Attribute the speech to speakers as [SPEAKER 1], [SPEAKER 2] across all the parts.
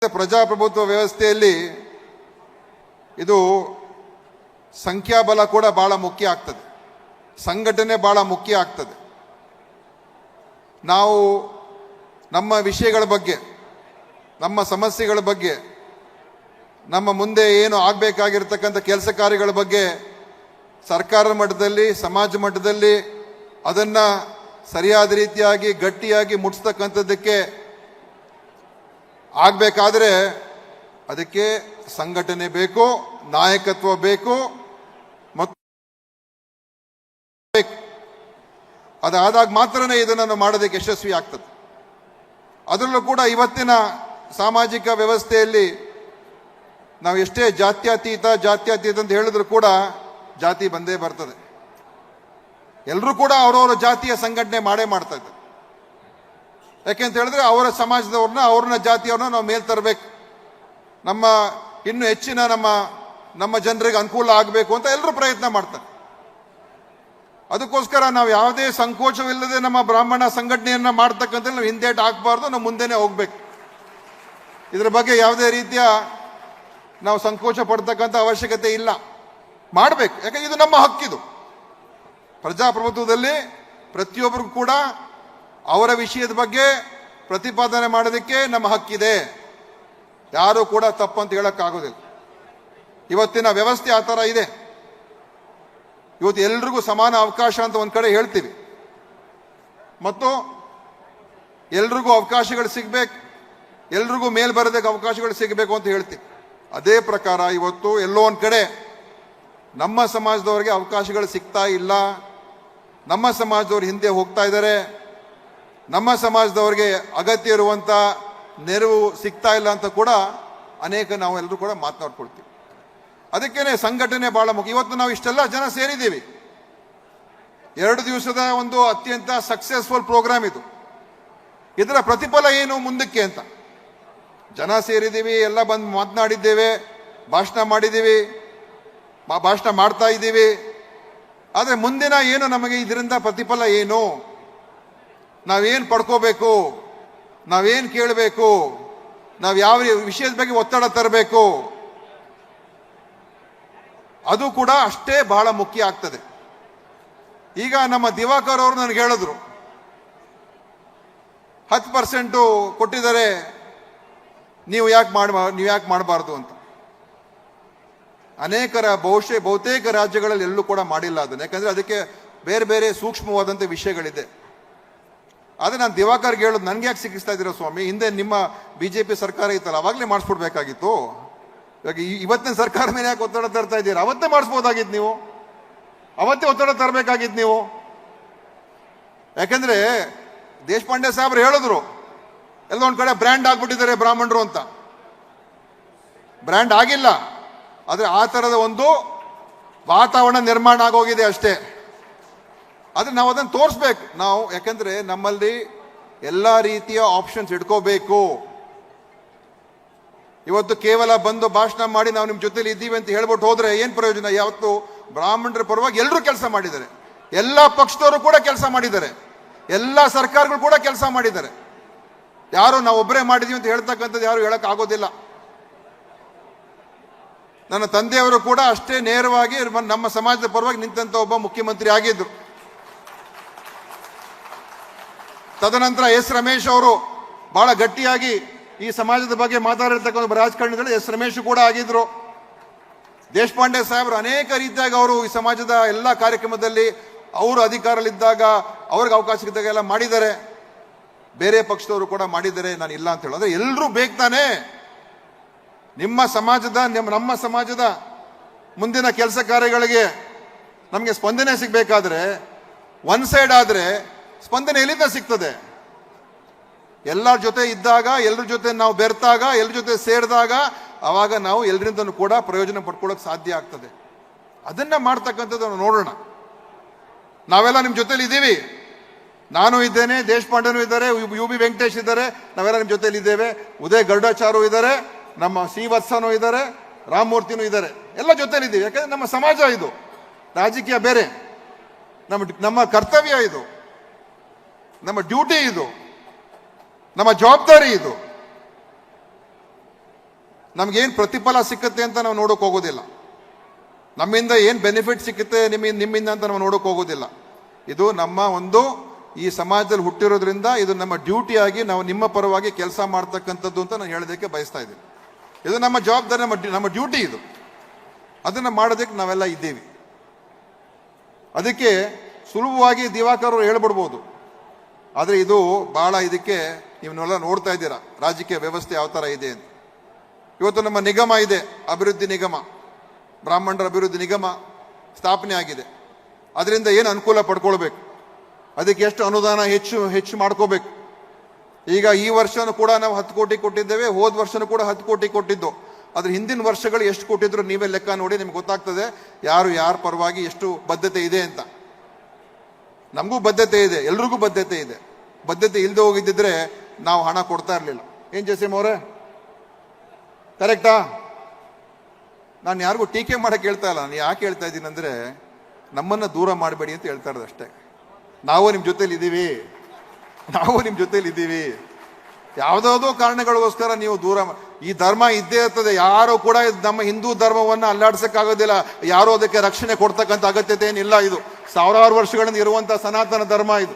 [SPEAKER 1] ಪ್ರಜಾಪ್ರಭುತ್ವ ವ್ಯವಸ್ಥೆಯಲ್ಲಿ ಇದು ಸಂಖ್ಯಾಬಲ ಕೂಡ ಬಹಳ ಮುಖ್ಯ ಆಗ್ತದೆ, ಸಂಘಟನೆ ಬಹಳ ಮುಖ್ಯ ಆಗ್ತದೆ. ನಾವು ನಮ್ಮ ವಿಷಯಗಳ ಬಗ್ಗೆ, ನಮ್ಮ ಸಮಸ್ಯೆಗಳ ಬಗ್ಗೆ, ನಮ್ಮ ಮುಂದೆ ಏನು ಆಗಬೇಕಾಗಿರ್ತಕ್ಕಂಥ ಕೆಲಸ ಕಾರ್ಯಗಳ ಬಗ್ಗೆ ಸರ್ಕಾರ ಮಟ್ಟದಲ್ಲಿ, ಸಮಾಜ ಮಟ್ಟದಲ್ಲಿ ಅದನ್ನು ಸರಿಯಾದ ರೀತಿಯಾಗಿ ಗಟ್ಟಿಯಾಗಿ ಮುಟ್ಟಿಸ್ತಕ್ಕಂಥದ್ದಕ್ಕೆ ಆಗಬೇಕಾದ್ರೆ ಅದಕ್ಕೆ ಸಂಘಟನೆ ಬೇಕು, ನಾಯಕತ್ವ ಬೇಕು ಮತ್ತು ಅದಾದಾಗ ಮಾತ್ರನೇ ಇದನ್ನು ಮಾಡೋದಕ್ಕೆ ಯಶಸ್ವಿ ಆಗ್ತದೆ. ಅದರಲ್ಲೂ ಕೂಡ ಇವತ್ತಿನ ಸಾಮಾಜಿಕ ವ್ಯವಸ್ಥೆಯಲ್ಲಿ ನಾವು ಎಷ್ಟೇ ಜಾತ್ಯತೀತ ಅಂತ ಹೇಳಿದ್ರು ಕೂಡ ಜಾತಿ ಬಂದೇ ಬರ್ತದೆ. ಎಲ್ಲರೂ ಕೂಡ ಅವರವರ ಜಾತಿಯ ಸಂಘಟನೆ ಮಾಡ್ತಾ ಇದ್ದಾರೆ. ಯಾಕೆಂತ ಹೇಳಿದ್ರೆ ಅವರ ಸಮಾಜದವ್ರನ್ನ, ಅವ್ರನ್ನ ಜಾತಿಯವ್ರನ್ನ ನಾವು ಮೇಲ್ ತರಬೇಕು, ನಮ್ಮ ಇನ್ನೂ ಹೆಚ್ಚಿನ ನಮ್ಮ ಜನರಿಗೆ ಅನುಕೂಲ ಆಗಬೇಕು ಅಂತ ಎಲ್ಲರೂ ಪ್ರಯತ್ನ ಮಾಡ್ತಾರೆ. ಅದಕ್ಕೋಸ್ಕರ ನಾವು ಯಾವುದೇ ಸಂಕೋಚವಿಲ್ಲದೆ ನಮ್ಮ ಬ್ರಾಹ್ಮಣ ಸಂಘಟನೆಯನ್ನ ಮಾಡ್ತಕ್ಕಂಥ ನಾವು ಹಿಂದೇಟ್ ಹಾಕಬಾರ್ದು, ನಾವು ಮುಂದೆನೇ ಹೋಗ್ಬೇಕು. ಇದರ ಬಗ್ಗೆ ಯಾವುದೇ ರೀತಿಯ ನಾವು ಸಂಕೋಚ ಪಡ್ತಕ್ಕಂಥ ಅವಶ್ಯಕತೆ ಇಲ್ಲ, ಮಾಡಬೇಕು. ಯಾಕಂದ್ರೆ ಇದು ನಮ್ಮ ಹಕ್ಕಿದು. ಪ್ರಜಾಪ್ರಭುತ್ವದಲ್ಲಿ ಪ್ರತಿಯೊಬ್ಬರಿಗೂ ಕೂಡ ಅವರ ವಿಷಯದ ಬಗ್ಗೆ ಪ್ರತಿಪಾದನೆ ಮಾಡೋದಕ್ಕೆ ನಮ್ಮ ಹಕ್ಕಿದೆ. ಯಾರು ಕೂಡ ತಪ್ಪಂತ ಹೇಳಕ್ಕಾಗೋದಿಲ್ಲ. ಇವತ್ತಿನ ವ್ಯವಸ್ಥೆ ಆ ಥರ ಇದೆ. ಇವತ್ತು ಎಲ್ರಿಗೂ ಸಮಾನ ಅವಕಾಶ ಅಂತ ಒಂದು ಕಡೆ ಹೇಳ್ತೀವಿ, ಮತ್ತು ಎಲ್ರಿಗೂ ಅವಕಾಶಗಳು ಸಿಗಬೇಕು, ಎಲ್ರಿಗೂ ಮೇಲ್ ಬರೋದಕ್ಕೆ ಅವಕಾಶಗಳು ಸಿಗಬೇಕು ಅಂತ ಹೇಳ್ತೀವಿ. ಅದೇ ಪ್ರಕಾರ ಇವತ್ತು ಎಲ್ಲೋ ಒಂದು ಕಡೆ ನಮ್ಮ ಸಮಾಜದವರಿಗೆ ಅವಕಾಶಗಳು ಸಿಗ್ತಾ ಇಲ್ಲ, ನಮ್ಮ ಸಮಾಜದವ್ರು ಹಿಂದೆ ಹೋಗ್ತಾ ಇದ್ದಾರೆ, ನಮ್ಮ ಸಮಾಜದವ್ರಿಗೆ ಅಗತ್ಯ ಇರುವಂಥ ನೆರವು ಸಿಗ್ತಾ ಇಲ್ಲ ಅಂತ ಕೂಡ ನಾವು ಎಲ್ಲರೂ ಕೂಡ ಮಾತನಾಡ್ಕೊಳ್ತೀವಿ. ಅದಕ್ಕೇನೆ ಸಂಘಟನೆ ಬಹಳ ಮುಖ್ಯ. ಇವತ್ತು ನಾವು ಇಷ್ಟೆಲ್ಲ ಜನ ಸೇರಿದ್ದೀವಿ. 2 ದಿವಸದ ಒಂದು ಅತ್ಯಂತ ಸಕ್ಸಸ್ಫುಲ್ ಪ್ರೋಗ್ರಾಮ್ ಇದು. ಇದರ ಪ್ರತಿಫಲ ಏನು ಮುಂದಕ್ಕೆ ಅಂತ ಜನ ಸೇರಿದ್ದೀವಿ, ಎಲ್ಲ ಬಂದು ಮಾತನಾಡಿದ್ದೇವೆ, ಭಾಷಣ ಮಾಡಿದ್ದೀವಿ, ಭಾಷಣ ಮಾಡ್ತಾ ಇದ್ದೀವಿ. ಆದರೆ ಮುಂದಿನ ಏನು ನಮಗೆ ಇದರಿಂದ ಪ್ರತಿಫಲ ಏನು, ನಾವೇನು ಪಡ್ಕೋಬೇಕು, ನಾವೇನು ಕೇಳಬೇಕು, ನಾವು ಯಾವ ವಿಷಯದ ಬಗ್ಗೆ ಒತ್ತಡ ತರಬೇಕು, ಅದು ಕೂಡ ಅಷ್ಟೇ ಬಹಳ ಮುಖ್ಯ ಆಗ್ತದೆ. ಈಗ ನಮ್ಮ ದಿವಾಕರ್ ಅವರು ನನಗೆ ಹೇಳಿದ್ರು 10% ಕೊಟ್ಟಿದ್ದಾರೆ, ನೀವು ಯಾಕೆ ಮಾಡಬಾರ್ದು ಅಂತ. ಬಹುತೇಕ ರಾಜ್ಯಗಳಲ್ಲಿ ಎಲ್ಲೂ ಕೂಡ ಮಾಡಿಲ್ಲ ಅದನ್ನು. ಯಾಕಂದ್ರೆ ಅದಕ್ಕೆ ಬೇರೆ ಬೇರೆ ಸೂಕ್ಷ್ಮವಾದಂಥ ವಿಷಯಗಳಿದೆ. ಆದರೆ ನಾನು ದಿವಾಕರ್ಗೆ ಹೇಳೋದು, ನನಗೆ ಯಾಕೆ ಸಿಕ್ಕಿಸ್ತಾ ಇದ್ದೀರಾ ಸ್ವಾಮಿ, ಹಿಂದೆ ನಿಮ್ಮ BJP ಸರ್ಕಾರ ಇತ್ತಲ್ಲ, ಅವಾಗಲೇ ಮಾಡಿಸ್ಬಿಡ್ಬೇಕಾಗಿತ್ತು. ಇವಾಗ ಇವತ್ತಿನ ಸರ್ಕಾರ ಮೇಲೆ ಯಾಕೆ ಒತ್ತಡ ತರ್ತಾ ಇದ್ದೀರಾ? ಅವತ್ತೇ ಮಾಡಿಸ್ಬೋದಾಗಿತ್ತು, ನೀವು ಅವತ್ತೇ ಒತ್ತಡ ತರಬೇಕಾಗಿತ್ತು ನೀವು. ಯಾಕಂದ್ರೆ ದೇಶಪಾಂಡೆ ಸಾಹೇಬ್ರು ಹೇಳಿದ್ರು, ಎಲ್ಲ ಒಂದು ಕಡೆ ಬ್ರ್ಯಾಂಡ್ ಆಗ್ಬಿಟ್ಟಿದ್ದಾರೆ ಬ್ರಾಹ್ಮಣರು ಅಂತ. ಬ್ರ್ಯಾಂಡ್ ಆಗಿಲ್ಲ, ಆದರೆ ಆ ಥರದ ಒಂದು ವಾತಾವರಣ ನಿರ್ಮಾಣ ಆಗೋಗಿದೆ ಅಷ್ಟೇ. ಆದರೆ ನಾವು ಅದನ್ನು ತೋರಿಸ್ಬೇಕು ನಾವು. ಯಾಕಂದ್ರೆ ನಮ್ಮಲ್ಲಿ ಎಲ್ಲ ರೀತಿಯ ಆಪ್ಷನ್ಸ್ ಇಟ್ಕೋಬೇಕು. ಇವತ್ತು ಕೇವಲ ಬಂದು ಭಾಷಣ ಮಾಡಿ ನಾವು ನಿಮ್ಮ ಜೊತೆಲಿ ಇದ್ದೀವಿ ಅಂತ ಹೇಳ್ಬಿಟ್ಟು ಹೋದ್ರೆ ಏನು ಪ್ರಯೋಜನ? ಯಾವತ್ತು ಬ್ರಾಹ್ಮಣರ ಪರವಾಗಿ ಎಲ್ಲರೂ ಕೆಲಸ ಮಾಡಿದ್ದಾರೆ, ಎಲ್ಲ ಪಕ್ಷದವರು ಕೂಡ ಕೆಲಸ ಮಾಡಿದ್ದಾರೆ, ಎಲ್ಲ ಸರ್ಕಾರಗಳು ಕೂಡ ಕೆಲಸ ಮಾಡಿದ್ದಾರೆ. ಯಾರು ನಾವು ಒಬ್ಬರೇ ಮಾಡಿದೀವಿ ಅಂತ ಹೇಳ್ತಕ್ಕಂಥದ್ದು ಯಾರು ಹೇಳಕ್ ಆಗೋದಿಲ್ಲ. ನನ್ನ ತಂದೆಯವರು ಕೂಡ ಅಷ್ಟೇ ನೇರವಾಗಿ ನಮ್ಮ ಸಮಾಜದ ಪರವಾಗಿ ನಿಂತಂತ ಒಬ್ಬ ಮುಖ್ಯಮಂತ್ರಿ ಆಗಿದ್ರು. ತದನಂತರ ಎಸ್ ರಮೇಶ್ ಅವರು ಬಹಳ ಗಟ್ಟಿಯಾಗಿ ಈ ಸಮಾಜದ ಬಗ್ಗೆ ಮಾತಾಡಿರ್ತಕ್ಕಂಥ ರಾಜಕಾರಣಿಗಳು ಎಸ್ ರಮೇಶ್ ಕೂಡ ಆಗಿದ್ರು. ದೇಶಪಾಂಡೆ ಸಾಹೇಬರು ಅನೇಕ ರೀತಿಯಾಗಿ ಅವರು ಈ ಸಮಾಜದ ಎಲ್ಲ ಕಾರ್ಯಕ್ರಮದಲ್ಲಿ ಅವರು ಅಧಿಕಾರದಲ್ಲಿದ್ದಾಗ ಅವ್ರಿಗೆ ಅವಕಾಶ ಸಿಕ್ಕಿದಾಗ ಎಲ್ಲ ಮಾಡಿದ್ದಾರೆ. ಬೇರೆ ಪಕ್ಷದವರು ಕೂಡ ಮಾಡಿದ್ದಾರೆ, ನಾನು ಇಲ್ಲ ಅಂತ ಹೇಳೋದ್ರೆ ಎಲ್ಲರೂ ಬೇಕಾನೆ. ನಮ್ಮ ಸಮಾಜದ ಮುಂದಿನ ಕೆಲಸ ಕಾರ್ಯಗಳಿಗೆ ನಮಗೆ ಸ್ಪಂದನೆ ಸಿಗಬೇಕಾದ್ರೆ ಒನ್ ಸೈಡ್ ಆದರೆ ಸ್ಪಂದನೆ ಎಲ್ಲಿಂದ ಸಿಗ್ತದೆ? ಎಲ್ಲರ ಜೊತೆ ಇದ್ದಾಗ, ಎಲ್ಲರ ಜೊತೆ ನಾವು ಬೆರೆತಾಗ, ಎಲ್ಲರ ಜೊತೆ ಸೇರಿದಾಗ ಅವಾಗ ನಾವು ಎಲ್ಲರಿಂದನೂ ಕೂಡ ಪ್ರಯೋಜನ ಪಡ್ಕೊಳ್ಳೋಕೆ ಸಾಧ್ಯ ಆಗ್ತದೆ. ಅದನ್ನ ಮಾಡ್ತಕ್ಕಂಥದ್ದು ನೋಡೋಣ. ನಾವೆಲ್ಲ ನಿಮ್ಮ ಜೊತೆಲಿ ಇದ್ದೀವಿ, ನಾನು ಇದ್ದೇನೆ, ದೇಶಪಾಂಡೆನೂ ಇದ್ದಾರೆ, UB ವೆಂಕಟೇಶ್ ಇದ್ದಾರೆ, ನಾವೆಲ್ಲ ನಿಮ್ಮ ಜೊತೆಲಿ ಇದ್ದೇವೆ. ಉದಯ್ ಗರುಡಾಚಾರು ಇದ್ದಾರೆ, ನಮ್ಮ ಶ್ರೀವತ್ಸನೂ ಇದ್ದಾರೆ, ರಾಮಮೂರ್ತಿನೂ ಇದ್ದಾರೆ, ಎಲ್ಲ ಜೊತೆಲಿ ಇದ್ದೀವಿ. ಯಾಕಂದ್ರೆ ನಮ್ಮ ಸಮಾಜ ಇದು, ರಾಜಕೀಯ ಬೇರೆ, ನಮ್ಮ ಕರ್ತವ್ಯ ಇದು, ನಮ್ಮ ಡ್ಯೂಟಿ ಇದು, ನಮ್ಮ ಜವಾಬ್ದಾರಿ ಇದು. ನಮಗೇನು ಪ್ರತಿಫಲ ಸಿಕ್ಕುತ್ತೆ ಅಂತ ನಾವು ನೋಡೋಕೆ ಹೋಗೋದಿಲ್ಲ. ನಮ್ಮಿಂದ ಏನು ಬೆನಿಫಿಟ್ ಸಿಕ್ಕುತ್ತೆ ನಿಮ್ಮಿಂದ ಅಂತ ನಾವು ನೋಡೋಕೆ ಹೋಗೋದಿಲ್ಲ. ಇದು ನಮ್ಮ ಒಂದು ಈ ಸಮಾಜದಲ್ಲಿ ಹುಟ್ಟಿರೋದ್ರಿಂದ ಇದು ನಮ್ಮ ಡ್ಯೂಟಿಯಾಗಿ ನಾವು ನಿಮ್ಮ ಪರವಾಗಿ ಕೆಲಸ ಮಾಡ್ತಕ್ಕಂಥದ್ದು ಅಂತ ನಾನು ಹೇಳೋದಕ್ಕೆ ಬಯಸ್ತಾ ಇದ್ದೀನಿ. ಇದು ನಮ್ಮ ಜವಾಬ್ದಾರಿ, ನಮ್ಮ ಡ್ಯೂಟಿ ಇದು. ಅದನ್ನು ಮಾಡೋದಕ್ಕೆ ನಾವೆಲ್ಲ ಇದ್ದೀವಿ. ಅದಕ್ಕೆ ಸುಲಭವಾಗಿ ದಿವಾಕರ್ ಅವರು ಹೇಳ್ಬಿಡ್ಬೋದು. ಆದರೆ ಇದು ಭಾಳ ಇದಕ್ಕೆ ನೀವೆಲ್ಲ ನೋಡ್ತಾ ಇದ್ದೀರಾ ರಾಜಕೀಯ ವ್ಯವಸ್ಥೆ ಯಾವ ಥರ ಇದೆ ಅಂತ. ಇವತ್ತು ನಮ್ಮ ನಿಗಮ ಇದೆ, ಅಭಿವೃದ್ಧಿ ನಿಗಮ, ಬ್ರಾಹ್ಮಣರ ಅಭಿವೃದ್ಧಿ ನಿಗಮ ಸ್ಥಾಪನೆ ಆಗಿದೆ. ಅದರಿಂದ ಏನು ಅನುಕೂಲ ಪಡ್ಕೊಳ್ಬೇಕು, ಅದಕ್ಕೆ ಎಷ್ಟು ಅನುದಾನ ಹೆಚ್ಚು ಮಾಡ್ಕೋಬೇಕು. ಈಗ ಈ ವರ್ಷನೂ ಕೂಡ ನಾವು 10 ಕೋಟಿ ಕೊಟ್ಟಿದ್ದೇವೆ, ಹೋದ ವರ್ಷನೂ ಕೂಡ 10 ಕೋಟಿ ಕೊಟ್ಟಿದ್ದು. ಅದ್ರ ಹಿಂದಿನ ವರ್ಷಗಳು ಎಷ್ಟು ಕೊಟ್ಟಿದ್ರು ನೀವೇ ಲೆಕ್ಕ ನೋಡಿ, ನಿಮ್ಗೆ ಗೊತ್ತಾಗ್ತದೆ ಯಾರ ಪರವಾಗಿ ಎಷ್ಟು ಬದ್ಧತೆ ಇದೆ ಅಂತ. ನಮಗೂ ಬದ್ಧತೆ ಇದೆ, ಎಲ್ರಿಗೂ ಬದ್ಧತೆ ಇದೆ. ಬದ್ಧತೆ ಇಲ್ಲದೆ ಹೋಗಿದ್ದಿದ್ರೆ ನಾವು ಹಣ ಕೊಡ್ತಾ ಇರಲಿಲ್ಲ. ಏನು ಜಸೀಮ್ ಅವರೇ, ಕರೆಕ್ಟಾ? ನಾನು ಯಾರಿಗೂ ಟೀಕೆ ಮಾಡಕ್ಕೆ ಹೇಳ್ತಾ ಇಲ್ಲ. ನಾನು ಯಾಕೆ ಹೇಳ್ತಾ ಇದ್ದೀನಿ ಅಂದರೆ, ನಮ್ಮನ್ನು ದೂರ ಮಾಡಬೇಡಿ ಅಂತ ಹೇಳ್ತಾ ಇರೋದು ಅಷ್ಟೇ. ನಾವು ನಿಮ್ಮ ಜೊತೇಲಿ ಇದ್ದೀವಿ. ಯಾವುದಾವುದೋ ಕಾರಣಗಳಿಗೋಸ್ಕರ ನೀವು ದೂರ, ಈ ಧರ್ಮ ಇದ್ದೇ ಇರ್ತದೆ. ಯಾರು ಕೂಡ ನಮ್ಮ ಹಿಂದೂ ಧರ್ಮವನ್ನು ಅಲ್ಲಾಡ್ಸಕ್ಕಾಗೋದಿಲ್ಲ. ಯಾರು ಅದಕ್ಕೆ ರಕ್ಷಣೆ ಕೊಡ್ತಕ್ಕಂಥ ಅಗತ್ಯತೆ ಏನಿಲ್ಲ. ಇದು ಸಾವಿರಾರು ವರ್ಷಗಳಿಂದ ಇರುವಂಥ ಸನಾತನ ಧರ್ಮ ಇದು.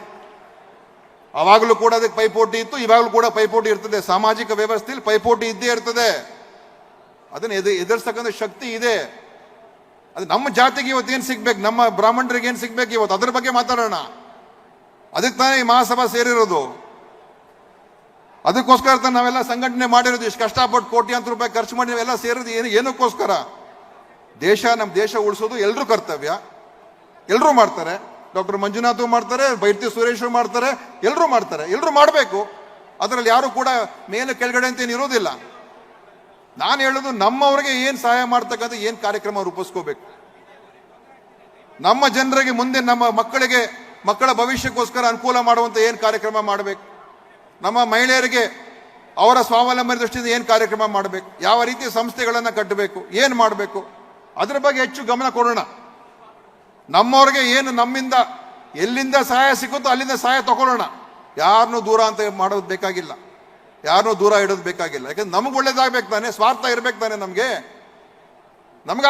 [SPEAKER 1] ಅವಾಗಲೂ ಕೂಡ ಅದಕ್ಕೆ ಪೈಪೋಟಿ ಇತ್ತು, ಇವಾಗಲೂ ಕೂಡ ಪೈಪೋಟಿ ಇರ್ತದೆ. ಸಾಮಾಜಿಕ ವ್ಯವಸ್ಥೆಯಲ್ಲಿ ಪೈಪೋಟಿ ಇದ್ದೇ ಇರ್ತದೆ. ಅದನ್ನು ಎದುರಿಸ್ತಕ್ಕಂಥ ಶಕ್ತಿ ಇದೆ. ಅದು ನಮ್ಮ ಜಾತಿಗೆ ಇವತ್ತು ಏನು ಸಿಗ್ಬೇಕು, ನಮ್ಮ ಬ್ರಾಹ್ಮಣರಿಗೆ ಏನು ಸಿಗ್ಬೇಕು ಇವತ್ತು, ಅದ್ರ ಬಗ್ಗೆ ಮಾತಾಡೋಣ. ಅದಕ್ಕೆ ತಾನೇ ಈ ಮಹಾಸಭಾ ಸೇರಿರೋದು. ಅದಕ್ಕೋಸ್ಕರ ನಾವೆಲ್ಲ ಸಂಘಟನೆ ಮಾಡಿರೋದು. ಇಷ್ಟು ಕಷ್ಟಪಟ್ಟು ಕೋಟ್ಯಾಂತರ ರೂಪಾಯಿ ಖರ್ಚು ಮಾಡಿ ನಾವೆಲ್ಲ ಸೇರೋದು ಏನಕ್ಕೋಸ್ಕರ? ನಮ್ಮ ದೇಶ ಉಳಿಸೋದು ಎಲ್ಲರೂ ಕರ್ತವ್ಯ. ಎಲ್ಲರೂ ಮಾಡ್ತಾರೆ. ಡಾಕ್ಟರ್ ಮಂಜುನಾಥ್ ಮಾಡ್ತಾರೆ, ಬೈರ್ತಿ ಸುರೇಶ್ ಮಾಡ್ತಾರೆ, ಎಲ್ಲರೂ ಮಾಡ್ತಾರೆ. ಎಲ್ಲರೂ ಮಾಡಬೇಕು. ಅದರಲ್ಲಿ ಯಾರು ಕೂಡ ಮೇಲೆ ಕೆಳಗಡೆ ಅಂತ ಏನು ಇರೋದಿಲ್ಲ. ನಾನು ಹೇಳೋದು, ನಮ್ಮವ್ರಿಗೆ ಏನು ಸಹಾಯ ಮಾಡ್ತಕ್ಕಂಥ ಏನು ಕಾರ್ಯಕ್ರಮ ರೂಪಿಸ್ಕೋಬೇಕು. ನಮ್ಮ ಜನರಿಗೆ ಮುಂದೆ ನಮ್ಮ ಮಕ್ಕಳ ಭವಿಷ್ಯಕ್ಕೋಸ್ಕರ ಅನುಕೂಲ ಮಾಡುವಂಥ ಏನು ಕಾರ್ಯಕ್ರಮ ಮಾಡಬೇಕು. ನಮ್ಮ ಮಹಿಳೆಯರಿಗೆ ಅವರ ಸ್ವಾವಲಂಬನೆ ದೃಷ್ಟಿಯಿಂದ ಏನು ಕಾರ್ಯಕ್ರಮ ಮಾಡಬೇಕು, ಯಾವ ರೀತಿ ಸಂಸ್ಥೆಗಳನ್ನು ಕಟ್ಟಬೇಕು, ಏನು ಮಾಡಬೇಕು, ಅದರ ಬಗ್ಗೆ ಹೆಚ್ಚು ಗಮನ ಕೊಡೋಣ. ನಮ್ಮವ್ರಿಗೆ ಏನು ನಮ್ಮಿಂದ ಎಲ್ಲಿಂದ ಸಹಾಯ ಸಿಕ್ಕುತ್ತೋ ಅಲ್ಲಿಂದ ಸಹಾಯ ತಗೊಳ್ಳೋಣ. ಯಾರನ್ನೂ ದೂರ ಅಂತ ಮಾಡೋದು ಬೇಕಾಗಿಲ್ಲ, ಯಾರನ್ನೂ ದೂರ ಇಡೋದು ಬೇಕಾಗಿಲ್ಲ. ಯಾಕಂದ್ರೆ ನಮಗೆ ಒಳ್ಳೇದಾಗಬೇಕು ತಾನೆ, ಸ್ವಾರ್ಥ ಇರಬೇಕು ತಾನೆ. ನಮ್ಗೆ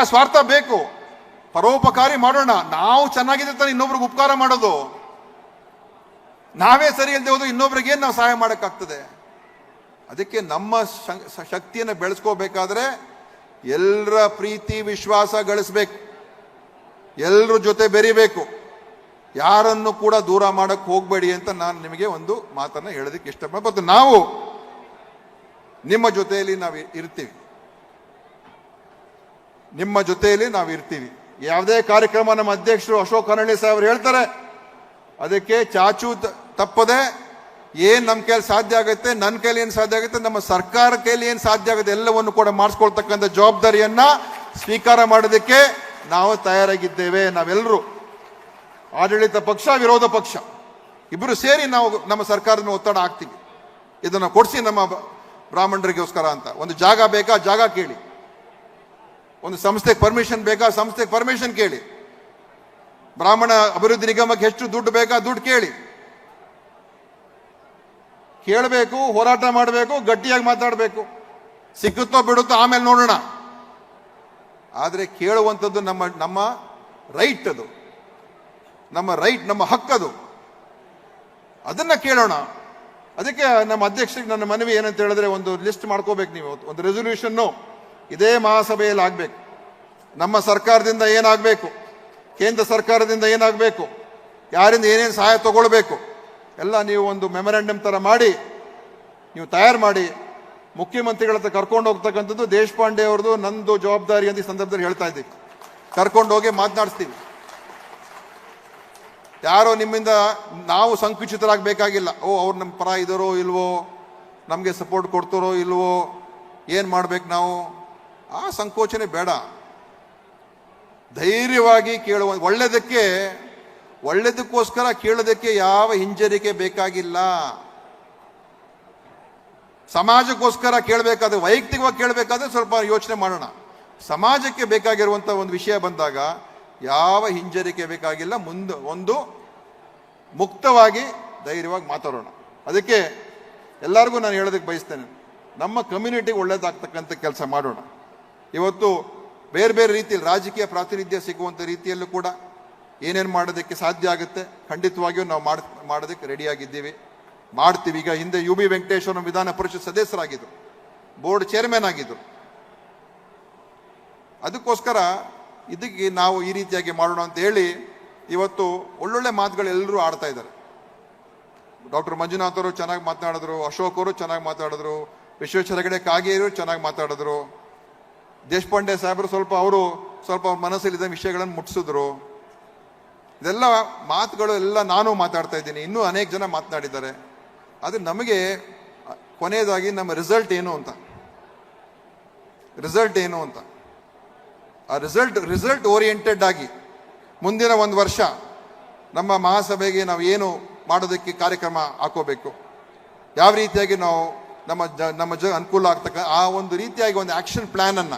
[SPEAKER 1] ಆ ಸ್ವಾರ್ಥ ಬೇಕು. ಪರೋಪಕಾರಿ ಮಾಡೋಣ. ನಾವು ಚೆನ್ನಾಗಿದೆ ತಾನೆ ಇನ್ನೊಬ್ರಿಗೆ ಉಪಕಾರ ಮಾಡೋದು. ನಾವೇ ಸರಿ ಇಲ್ಲದೆ ಹೋದ್ರೆ ಇನ್ನೊಬ್ರಿಗೆ ಏನು ನಾವು ಸಹಾಯ ಮಾಡೋಕ್ಕಾಗ್ತದೆ? ಅದಕ್ಕೆ ನಮ್ಮ ಶಕ್ತಿಯನ್ನು ಬೆಳೆಸ್ಕೋಬೇಕಾದ್ರೆ ಎಲ್ಲರ ಪ್ರೀತಿ ವಿಶ್ವಾಸ ಗಳಿಸ್ಬೇಕು, ಎಲ್ಲರ ಜೊತೆ ಬೆರಿಬೇಕು, ಯಾರನ್ನು ಕೂಡ ದೂರ ಮಾಡಕ್ಕೆ ಹೋಗಬೇಡಿ ಅಂತ ನಾನು ನಿಮಗೆ ಒಂದು ಮಾತನ್ನು ಹೇಳೋದಕ್ಕೆ ಇಷ್ಟಪಡ್ತೀನಿ. ಮತ್ತು ನಾವು ನಿಮ್ಮ ಜೊತೆಯಲ್ಲಿ ನಾವು ಇರ್ತೀವಿ. ಯಾವುದೇ ಕಾರ್ಯಕ್ರಮ ನಮ್ಮ ಅಧ್ಯಕ್ಷರು ಅಶೋಕ್ ಹನಳ್ಳಿ ಸಾಹೇಬರು ಹೇಳ್ತಾರೆ, ಅದಕ್ಕೆ ಚಾಚು ತಪ್ಪದೆ ಏನು ನಮ್ಮ ಕೈಯಲ್ಲಿ ಸಾಧ್ಯ ಆಗುತ್ತೆ, ನನ್ನ ಕೈಲಿ ಏನು ಸಾಧ್ಯ ಆಗುತ್ತೆ, ನಮ್ಮ ಸರ್ಕಾರ ಕೈಲಿ ಏನು ಸಾಧ್ಯ ಆಗುತ್ತೆ ಎಲ್ಲವನ್ನು ಕೂಡ ಮಾಡಿಸ್ಕೊಳ್ತಕ್ಕಂಥ ಜವಾಬ್ದಾರಿಯನ್ನ ಸ್ವೀಕಾರ ಮಾಡೋದಕ್ಕೆ ನಾವು ತಯಾರಾಗಿದ್ದೇವೆ. ನಾವೆಲ್ಲರೂ ಆಡಳಿತ ಪಕ್ಷ, ವಿರೋಧ ಪಕ್ಷ ಇಬ್ಬರು ಸೇರಿ ನಾವು ನಮ್ಮ ಸರ್ಕಾರದ ಒತ್ತಡ ಹಾಕ್ತೀವಿ. ಇದನ್ನು ಕೊಡಿಸಿ ನಮ್ಮ ಬ್ರಾಹ್ಮಣರಿಗೋಸ್ಕರ ಅಂತ. ಒಂದು ಜಾಗ ಬೇಕಾ, ಜಾಗ ಕೇಳಿ. ಒಂದು ಸಂಸ್ಥೆಗೆ ಪರ್ಮಿಷನ್ ಬೇಕಾ, ಸಂಸ್ಥೆಗೆ ಪರ್ಮಿಷನ್ ಕೇಳಿ. ಬ್ರಾಹ್ಮಣ ಅಭಿವೃದ್ಧಿ ನಿಗಮಕ್ಕೆ ಎಷ್ಟು ದುಡ್ಡು ಬೇಕಾ, ದುಡ್ಡು ಕೇಳಬೇಕು, ಹೋರಾಟ ಮಾಡಬೇಕು, ಗಟ್ಟಿಯಾಗಿ ಮಾತಾಡಬೇಕು. ಸಿಕ್ಕುತ್ತೋ ಬಿಡುತ್ತೋ ಆಮೇಲೆ ನೋಡೋಣ. ಆದರೆ ಕೇಳುವಂಥದ್ದು ನಮ್ಮ ರೈಟ್, ಅದು ನಮ್ಮ ಹಕ್ಕದು. ಅದನ್ನ ಕೇಳೋಣ. ಅದಕ್ಕೆ ನಮ್ಮ ಅಧ್ಯಕ್ಷರಿಗೆ ನನ್ನ ಮನವಿ ಏನಂತ ಹೇಳಿದ್ರೆ, ಒಂದು ಲಿಸ್ಟ್ ಮಾಡ್ಕೋಬೇಕು ನೀವು. ಒಂದು ರೆಸೊಲ್ಯೂಷನ್ನು ಇದೇ ಮಹಾಸಭೆಯಲ್ಲಿ ಆಗಬೇಕು. ನಮ್ಮ ಸರ್ಕಾರದಿಂದ ಏನಾಗಬೇಕು, ಕೇಂದ್ರ ಸರ್ಕಾರದಿಂದ ಏನಾಗಬೇಕು, ಯಾರಿಂದ ಏನೇನು ಸಹಾಯ ತಗೊಳ್ಬೇಕು ಎಲ್ಲ ನೀವು ಒಂದು ಮೆಮೊರಾಂಡಮ್ ಥರ ಮಾಡಿ ನೀವು ತಯಾರು ಮಾಡಿ ಮುಖ್ಯಮಂತ್ರಿಗಳ ಹತ್ರ ಕರ್ಕೊಂಡು ಹೋಗ್ತಕ್ಕಂಥದ್ದು ದೇಶಪಾಂಡೆ ಅವ್ರದ್ದು, ನಂದು ಜವಾಬ್ದಾರಿ ಅಂತ ಈ ಸಂದರ್ಭದಲ್ಲಿ ಹೇಳ್ತಾ ಇದ್ದೀವಿ. ಕರ್ಕೊಂಡು ಹೋಗಿ ಮಾತನಾಡಿಸ್ತೀವಿ. ಯಾರೋ ನಿಮ್ಮಿಂದ ನಾವು ಸಂಕುಚಿತರಾಗಬೇಕಾಗಿಲ್ಲ. ಅವ್ರು ನಮ್ಮ ಪರ ಇದ್ದಾರೋ ಇಲ್ವೋ, ನಮಗೆ ಸಪೋರ್ಟ್ ಕೊಡ್ತಾರೋ ಇಲ್ವೋ, ಏನು ಮಾಡ್ಬೇಕು ನಾವು, ಆ ಸಂಕೋಚನೆ ಬೇಡ. ಧೈರ್ಯವಾಗಿ ಕೇಳುವ, ಒಳ್ಳೆದಕ್ಕೋಸ್ಕರ ಕೇಳೋದಕ್ಕೆ ಯಾವ ಹಿಂಜರಿಕೆ ಬೇಕಾಗಿಲ್ಲ. ಸಮಾಜಕ್ಕೋಸ್ಕರ ಕೇಳಬೇಕಾದ್ರೆ, ವೈಯಕ್ತಿಕವಾಗಿ ಕೇಳಬೇಕಾದ್ರೆ ಸ್ವಲ್ಪ ಯೋಚನೆ ಮಾಡೋಣ. ಸಮಾಜಕ್ಕೆ ಬೇಕಾಗಿರುವಂಥ ಒಂದು ವಿಷಯ ಬಂದಾಗ ಯಾವ ಹಿಂಜರಿಕೆ ಬೇಕಾಗಿಲ್ಲ. ಒಂದು ಮುಕ್ತವಾಗಿ ಧೈರ್ಯವಾಗಿ ಮಾತಾಡೋಣ. ಅದಕ್ಕೆ ಎಲ್ಲರಿಗೂ ನಾನು ಹೇಳೋದಕ್ಕೆ ಬಯಸ್ತೇನೆ, ನಮ್ಮ ಕಮ್ಯುನಿಟಿಗೆ ಒಳ್ಳೇದಾಗ್ತಕ್ಕಂಥ ಕೆಲಸ ಮಾಡೋಣ. ಇವತ್ತು ಬೇರೆ ಬೇರೆ ರೀತಿಯಲ್ಲಿ ರಾಜಕೀಯ ಪ್ರಾತಿನಿಧ್ಯ ಸಿಗುವಂಥ ರೀತಿಯಲ್ಲೂ ಕೂಡ ಏನೇನು ಮಾಡೋದಕ್ಕೆ ಸಾಧ್ಯ ಆಗುತ್ತೆ ಖಂಡಿತವಾಗಿಯೂ ನಾವು ಮಾಡೋದಕ್ಕೆ ರೆಡಿಯಾಗಿದ್ದೀವಿ, ಮಾಡ್ತೀವಿ. ಈಗ ಹಿಂದೆ ಯು ಬಿ ವೆಂಕಟೇಶ್ವರ ವಿಧಾನ ಪರಿಷತ್ ಸದಸ್ಯರಾಗಿದ್ದರು, ಬೋರ್ಡ್ ಚೇರ್ಮನ್ ಆಗಿದ್ದರು. ಅದಕ್ಕೋಸ್ಕರ ಇದಕ್ಕೆ ನಾವು ಈ ರೀತಿಯಾಗಿ ಮಾಡೋಣ ಅಂತ ಹೇಳಿ ಇವತ್ತು ಒಳ್ಳೊಳ್ಳೆ ಮಾತುಗಳು ಎಲ್ಲರೂ ಆಡ್ತಾ ಇದ್ದಾರೆ. ಡಾಕ್ಟರ್ ಮಂಜುನಾಥ್ ಅವರು ಚೆನ್ನಾಗಿ ಮಾತನಾಡಿದ್ರು, ಅಶೋಕ್ ಅವರು ಚೆನ್ನಾಗಿ ಮಾತಾಡಿದ್ರು, ವಿಶ್ವೇಶ್ವರ ಹೆಗಡೆ ಕಾಗೇರಿಯವರು ಚೆನ್ನಾಗಿ ಮಾತಾಡಿದ್ರು, ದೇಶಪಾಂಡೆ ಸಾಹೇಬರು ಸ್ವಲ್ಪ ಅವ್ರ ಮನಸ್ಸಲ್ಲಿದ್ದ ವಿಷಯಗಳನ್ನು ಮುಟ್ಟಿಸಿದ್ರು. ಇದೆಲ್ಲ ಮಾತುಗಳು ಎಲ್ಲ ನಾನು ಮಾತಾಡ್ತಾ ಇದ್ದೀನಿ, ಇನ್ನೂ ಅನೇಕ ಜನ ಮಾತನಾಡಿದ್ದಾರೆ. ಆದರೆ ನಮಗೆ ಕೊನೆಯದಾಗಿ ನಮ್ಮ ರಿಸಲ್ಟ್ ಏನು ಅಂತ ಆ ರಿಸಲ್ಟ್ ಓರಿಯೆಂಟೆಡ್ ಆಗಿ ಮುಂದಿನ ಒಂದು ವರ್ಷ ನಮ್ಮ ಮಹಾಸಭೆಗೆ ನಾವು ಏನು ಮಾಡೋದಕ್ಕೆ ಕಾರ್ಯಕ್ರಮ ಹಾಕೋಬೇಕು, ಯಾವ ರೀತಿಯಾಗಿ ನಾವು ನಮ್ಮ ಅನುಕೂಲ ಆಗ್ತಕ್ಕ ಆ ಒಂದು ರೀತಿಯಾಗಿ ಒಂದು ಆಕ್ಷನ್ ಪ್ಲಾನ್ ಅನ್ನ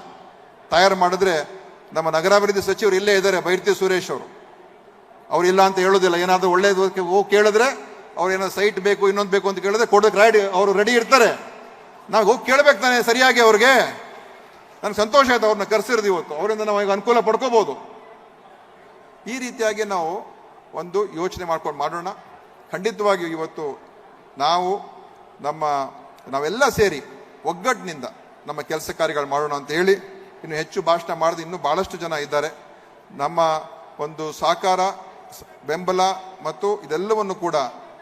[SPEAKER 1] ತಯಾರು ಮಾಡಿದ್ರೆ, ನಮ್ಮ ನಗರಾಭಿವೃದ್ಧಿ ಸಚಿವರು ಇಲ್ಲೇ ಇದ್ದಾರೆ, ಬೈರತಿ ಸುರೇಶ್ ಅವ್ರು ಇಲ್ಲ ಅಂತ ಹೇಳೋದಿಲ್ಲ. ಏನಾದರೂ ಒಳ್ಳೇದು ಹೋಗಿ ಕೇಳಿದ್ರೆ ಅವ್ರು ಏನಾದ್ರು ಸೈಟ್ ಬೇಕು ಇನ್ನೊಂದು ಬೇಕು ಅಂತ ಕೇಳಿದ್ರೆ ಕೊಡೋಕೆ ಅವರು ರೆಡಿ ಇರ್ತಾರೆ. ನಾವು ಹೋಗಿ ಕೇಳ್ಬೇಕು ತಾನೆ ಸರಿಯಾಗಿ ಅವ್ರಿಗೆ. ನನಗೆ ಸಂತೋಷ ಆಯ್ತು ಅವ್ರನ್ನ ಕರೆಸಿರೋದು ಇವತ್ತು, ಅವರಿಂದ ನಾವು ಈಗ ಅನುಕೂಲ ಪಡ್ಕೋಬಹುದು. ಈ ರೀತಿಯಾಗಿ ನಾವು ಒಂದು ಯೋಚನೆ ಮಾಡ್ಕೊಂಡು ಮಾಡೋಣ. ಖಂಡಿತವಾಗಿಯೂ ಇವತ್ತು ನಾವೆಲ್ಲ ಸೇರಿ ಒಗ್ಗಟ್ಟಿನಿಂದ ನಮ್ಮ ಕೆಲಸ ಕಾರ್ಯಗಳು ಮಾಡೋಣ ಅಂತ ಹೇಳಿ, ಇನ್ನು ಹೆಚ್ಚು ಭಾಷಣ ಮಾಡಿದ ಇನ್ನೂ ಬಹಳಷ್ಟು ಜನ ಇದ್ದಾರೆ. ನಮ್ಮ ಒಂದು ಸಹಕಾರ, ಬೆಂಬಲ ಮತ್ತು ಇದೆಲ್ಲವನ್ನು ಕೂಡ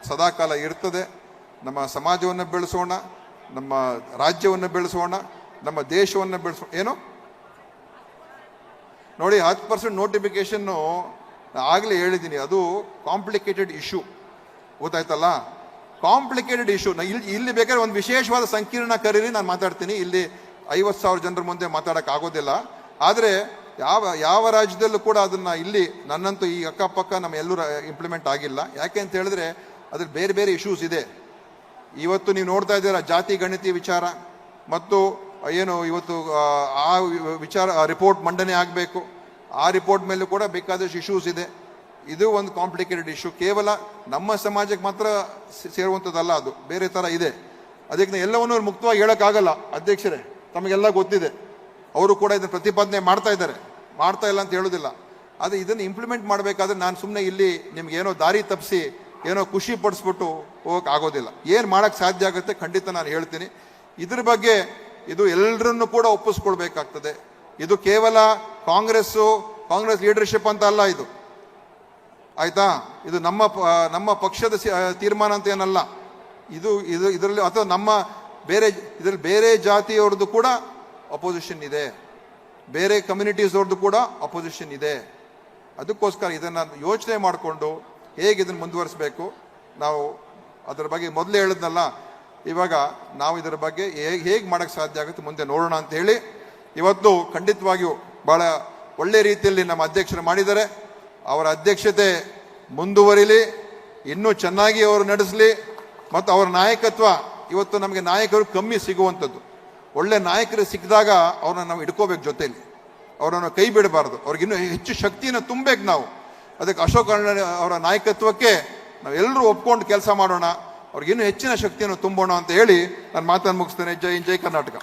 [SPEAKER 1] ಸದಾಕಾಲ ಇರ್ತದೆ. ನಮ್ಮ ಸಮಾಜವನ್ನು ಬೆಳೆಸೋಣ, ನಮ್ಮ ರಾಜ್ಯವನ್ನು ಬೆಳೆಸೋಣ, ನಮ್ಮ ದೇಶವನ್ನು ಏನು ನೋಡಿ 10% ನೋಟಿಫಿಕೇಶನ್ನು ಆಗಲೇ ಹೇಳಿದ್ದೀನಿ, ಅದು ಕಾಂಪ್ಲಿಕೇಟೆಡ್ ಇಶ್ಯೂ, ಗೊತ್ತಾಯ್ತಲ್ಲ? Complicated issue. ಇಲ್ಲಿ ಬೇಕಾದ್ರೆ ಒಂದು ವಿಶೇಷವಾದ ಸಂಕೀರ್ಣ ಕರೀರಿ, ನಾನು ಮಾತಾಡ್ತೀನಿ. ಇಲ್ಲಿ 50,000 ಜನರ ಮುಂದೆ ಮಾತಾಡೋಕೆ ಆಗೋದಿಲ್ಲ. ಆದರೆ ಯಾವ ರಾಜ್ಯದಲ್ಲೂ ಕೂಡ ಅದನ್ನು ಇಲ್ಲಿ ನನ್ನಂತೂ ಈ ಅಕ್ಕಪಕ್ಕ ನಮ್ಮ ಎಲ್ಲರೂ ಇಂಪ್ಲಿಮೆಂಟ್ ಆಗಿಲ್ಲ. ಯಾಕೆ ಅಂತ ಹೇಳಿದ್ರೆ ಅದ್ರಲ್ಲಿ ಬೇರೆ ಬೇರೆ ಇಶ್ಯೂಸ್ ಇದೆ. ಇವತ್ತು ನೀವು ನೋಡ್ತಾ ಇದ್ದೀರಾ, ಜಾತಿ ಗಣತಿ ವಿಚಾರ ಮತ್ತು ಏನು ಇವತ್ತು ಆ ವಿಚಾರ ರಿಪೋರ್ಟ್ ಮಂಡನೆ ಆಗಬೇಕು. ಆ ರಿಪೋರ್ಟ್ ಮೇಲೂ ಕೂಡ ಬೇಕಾದಷ್ಟು ಇಶ್ಯೂಸ್ ಇದೆ. ಇದು ಒಂದು ಕಾಂಪ್ಲಿಕೇಟೆಡ್ ಇಶ್ಯೂ. ಕೇವಲ ನಮ್ಮ ಸಮಾಜಕ್ಕೆ ಮಾತ್ರ ಸೇರುವಂಥದ್ದಲ್ಲ, ಅದು ಬೇರೆ ಥರ ಇದೆ. ಅದಕ್ಕೆ ಎಲ್ಲವನ್ನೂ ಮುಕ್ತವಾಗಿ ಹೇಳೋಕ್ಕಾಗಲ್ಲ. ಅಧ್ಯಕ್ಷರೇ, ತಮಗೆಲ್ಲ ಗೊತ್ತಿದೆ, ಅವರು ಕೂಡ ಇದನ್ನು ಪ್ರತಿಪಾದನೆ ಮಾಡ್ತಾ ಇದ್ದಾರೆ, ಮಾಡ್ತಾ ಇಲ್ಲ ಅಂತ ಹೇಳೋದಿಲ್ಲ. ಆದರೆ ಇದನ್ನು ಇಂಪ್ಲಿಮೆಂಟ್ ಮಾಡಬೇಕಾದ್ರೆ ನಾನು ಸುಮ್ಮನೆ ಇಲ್ಲಿ ನಿಮ್ಗೆ ದಾರಿ ತಪ್ಪಿಸಿ ಖುಷಿ ಪಡಿಸ್ಬಿಟ್ಟು ಹೋಗಕ್ಕೆ ಆಗೋದಿಲ್ಲ. ಏನು ಮಾಡೋಕ್ಕೆ ಸಾಧ್ಯ ಆಗುತ್ತೆ ಖಂಡಿತ ನಾನು ಹೇಳ್ತೀನಿ. ಇದ್ರ ಬಗ್ಗೆ ಇದು ಎಲ್ಲರನ್ನು ಕೂಡ ಒಪ್ಪಿಸ್ಕೊಳ್ಬೇಕಾಗ್ತದೆ. ಇದು ಕೇವಲ ಕಾಂಗ್ರೆಸ್ ಲೀಡರ್ಶಿಪ್ ಅಂತ ಅಲ್ಲ, ಇದು ಆಯ್ತಾ? ಇದು ನಮ್ಮ ಪಕ್ಷದ ತೀರ್ಮಾನ ಅಂತ ಏನಲ್ಲ. ಇದರಲ್ಲಿ ಅಥವಾ ಇದರಲ್ಲಿ ಬೇರೆ ಜಾತಿಯವ್ರದ್ದು ಕೂಡ ಅಪೋಸಿಷನ್ ಇದೆ, ಬೇರೆ ಕಮ್ಯುನಿಟೀಸ್ ಅವ್ರದ್ದು ಕೂಡ ಅಪೋಸಿಷನ್ ಇದೆ. ಅದಕ್ಕೋಸ್ಕರ ಇದನ್ನು ಯೋಚನೆ ಮಾಡಿಕೊಂಡು ಹೇಗೆ ಇದನ್ನು ಮುಂದುವರಿಸಬೇಕು, ನಾವು ಅದರ ಬಗ್ಗೆ ಮೊದಲೇ ಹೇಳಿದ್ನಲ್ಲ, ಇವಾಗ ನಾವು ಇದರ ಬಗ್ಗೆ ಹೇಗೆ ಮಾಡೋಕ್ಕೆ ಸಾಧ್ಯ ಆಗುತ್ತೆ ಮುಂದೆ ನೋಡೋಣ ಅಂತ ಹೇಳಿ ಇವತ್ತು ಖಂಡಿತವಾಗಿಯೂ ಭಾಳ ಒಳ್ಳೆ ರೀತಿಯಲ್ಲಿ ನಮ್ಮ ಅಧ್ಯಕ್ಷರು ಮಾಡಿದ್ದಾರೆ. ಅವರ ಅಧ್ಯಕ್ಷತೆ ಮುಂದುವರಿಲಿ, ಇನ್ನೂ ಚೆನ್ನಾಗಿ ಅವರು ನಡೆಸಲಿ. ಮತ್ತು ಅವರ ನಾಯಕತ್ವ, ಇವತ್ತು ನಮಗೆ ನಾಯಕರು ಕಮ್ಮಿ ಸಿಗುವಂಥದ್ದು. ಒಳ್ಳೆ ನಾಯಕರು ಸಿಕ್ಕಿದಾಗ ಅವ್ರನ್ನ ನಾವು ಇಟ್ಕೋಬೇಕು ಜೊತೆಯಲ್ಲಿ, ಅವರನ್ನು ಕೈ ಬಿಡಬಾರ್ದು. ಅವ್ರಿಗಿನ್ನೂ ಹೆಚ್ಚು ಶಕ್ತಿಯನ್ನು ತುಂಬಬೇಕು ನಾವು. ಅದಕ್ಕೆ ಅಶೋಕ್ ಅವರ ನಾಯಕತ್ವಕ್ಕೆ ನಾವೆಲ್ಲರೂ ಒಪ್ಕೊಂಡು ಕೆಲಸ ಮಾಡೋಣ, ಅವ್ರಿಗಿನ್ನೂ ಹೆಚ್ಚಿನ ಶಕ್ತಿಯನ್ನು ತುಂಬೋಣ ಅಂತ ಹೇಳಿ ನಾನು ಮಾತನ್ನು ಮುಗಿಸ್ತೇನೆ. ಜೈ ಹಿಂದ್, ಜೈ ಕರ್ನಾಟಕ.